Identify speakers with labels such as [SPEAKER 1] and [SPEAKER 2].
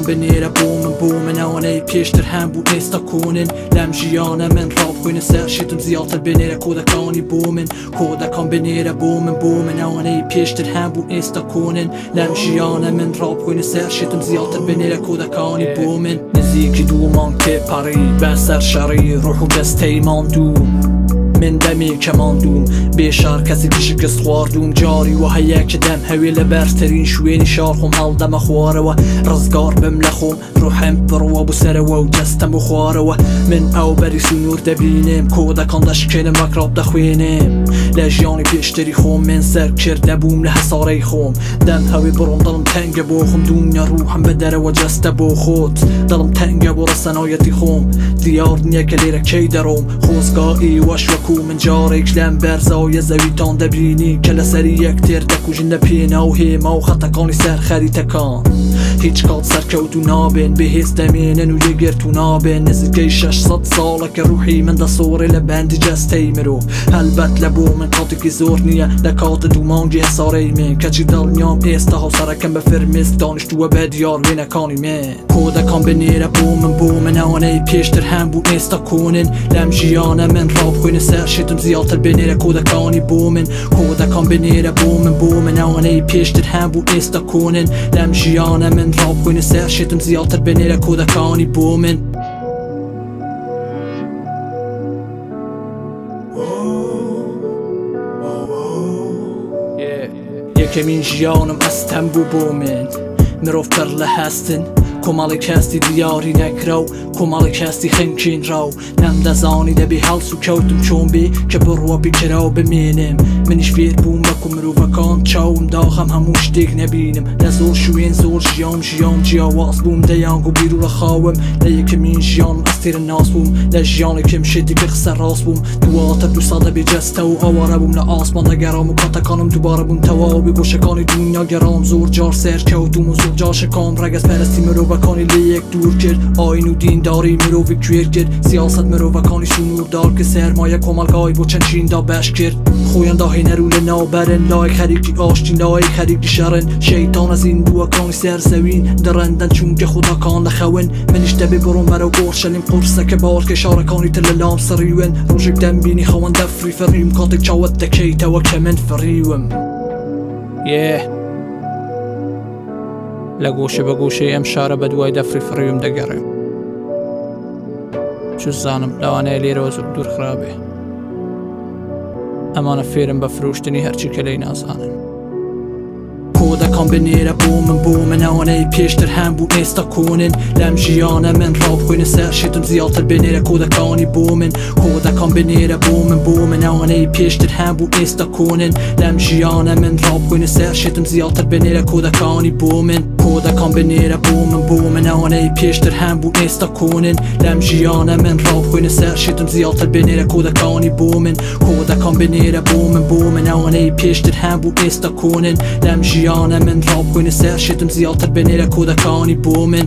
[SPEAKER 1] کۆدەکان بنێرە بۆ من ئەوانەی پێشتر هەمبوو ئێستا کۆنن لەم ژیانە من ڕابخۆینە سەر شێتم زیاتر بنێرە کۆدەکانی بۆ من کۆدەکان بنێرە بۆ من ئەوانەی پێشتر هەمبوو ئێستا کۆنن لەم ژیانە من ڕابخۆینە سەر شێتم زیاتر بنێرە کۆدەکانی بۆ من نزیکی دوومان تێپەڕی بەسەر شەڕی ڕوح و دەستەی ماندوو من دەمی کەماندوم بێشار کەسێکی شکست خواردوم جاری وە هەیە کە دەم هەوێ لە بەرترین شوێنی شار خۆم هەڵدەمە خوارەوە ڕزگار بم لە خۆم ڕوحم بڕوە بوو سەرەوە و جەستەم بۆ خوارەوە من ئەو بەری سنوور دەبینم کۆدەکان دەشکێنم وەکراب دەخوێنم لە ژیانی پێشتری خۆم من سەر کردە بووم لە هەسارەی خۆم دەم هەوێ بڕۆم دڵم تەنگە بۆ خۆم دونیا ڕوحم بە دەرەوە جەستە بۆ خۆت دڵم تەنگە بۆ ڕەسەنایەتی خۆم دیار نییە کە لێرە کەی دەڕۆم خۆزگایی وەش وەکو من جارێک لەم بەرزایە زەویتان دەبینی کە لەسەری یەکتر دەکوژن لە پێنا و هێما و خەتەکانی سەر خەریتەکان هیچ کات سەرکەوت و نابێن بەهێز دەمێنن و یەگرت و نابێن نزیکەی 600 ساڵە کە ڕوحی من دەسۆڕێ لە بەندی جەستەی مرۆڤ هەلبەت لە بۆ من کاتێکی زۆر نییە لە کاتە دوومانگی هەسارەی من کەچی دڵنیام ئێستا هاوسەرەکەم بە فرمێسک دانیشتووە بە دیار وێنەکانی من کۆدەکان بنێرە بۆ من ئەوانەی پێشتر هەمبوو ئێستا کۆنن لەم ژیانە من ڕابخۆینە سەر شێتم زیاتر بنێرە کۆدەکانی بۆ من کۆدەکان بنێرە بۆ من ئەوانەی پێشتر هەمبوو ئێستا کۆنن لەم ژیانە من ڕابخۆینە سەر شێتم زیاتر بنێرە کۆدەکانی بۆ من یەکەمین ژیانم ئەستەم بوو بۆ من مرۆڤ پڕ لە هەستن کۆمەڵێک هەستی دیاری نەکرا و کۆمەڵێک هەستی خنکێنرا و نەمدەزانی دەبێ هەڵس و کەوتم چۆن بێ کە بڕوە بیکرا و بمێنم منیش فێر بووم وەکو مرۆڤەکان چاوم داخەم هەموو شتێک نەبینم لە زۆر شوێن زۆر ژیام جیاواز بووم دەیانگ و بیر و ڕەخاوم لە یەکەمین ژیانم ئەستێرە ناس بووم لە ژیانێکم شێتێکی قسە ڕاست بووم دواتر دو ساڵ دەبێ جەستە و ئەوارە بووم لە ئاسمان دەگەڕام و کاتەکانم دووبارە بووم تەواوی گۆشەکانی دنیا گەڕام زۆر جار سەرکەوتوم و زۆر جار شەکام ڕەگەز پەرستی مرۆڤەکانی لە یەک دوور کرد ئاین و دینداری مرۆڤی کوێر کرد سیاست مرۆڤەکانی سنووردار کە سەرمایە کۆمەڵگای بۆ چەند چیندا بەش کرد خۆیان داهێنەر و لە ناوبەرن لای خەریکی ئاشتی لای خەریکی شەڕن شەیتانە زیندووەکانی سەرزەوین دەڕەندەن چونکە خوداکان دەخەون منیش دەبێ بڕۆم بەرەو ئۆرشەلیم قورسەکە باوەڕکە شارەکانی تر لە لام سڕیون ڕۆژێک دەمبینی خەوەندە فری فەڕیم کاتێک چاوت دەکەیتەوە کە من فڕیوم لە گۆشە بە گۆشەی ئەم شارە بە دوای دەفری فڕیوم دەگەڕێم چوو زانم لەوانەیە لێرەوە زۆر دوور خراپێ ئەمانە فێرم بە فرۆشتنی هەرچی کە لەی نازانن کۆدەکان بنێرە بۆ من ئەوانەی پێشتر هەمبوو ئێستا کۆنن لەم ژیانە من ڕابخۆینە سەر شێتم زیاتر بنێرە کۆدەکانی بۆ من کۆدەکان بنێرە بۆ من ئەوانەی پێشتر هەمبوو ئێستا کۆنن لەم ژیانە من ڕابخۆینە سەر شێتم زیاتر بنێرە کۆدەکانی بۆ من کۆدەکان بنێرە بۆ من ئەوانەی پێشتر هەمبوو ئێستا کۆنن لەم ژیانە من ڕابخۆینە سەر شێتم زیاتر بنێرە کۆدەکانی بۆ من کۆدەکان بنێرە بۆ من ئەوانەی پێشتر هەمبوو ئێستا کۆنن لەم ژیانە من ڕابخۆینە سەر شێتم زیاتر بنێرە کۆدەکانی بۆ من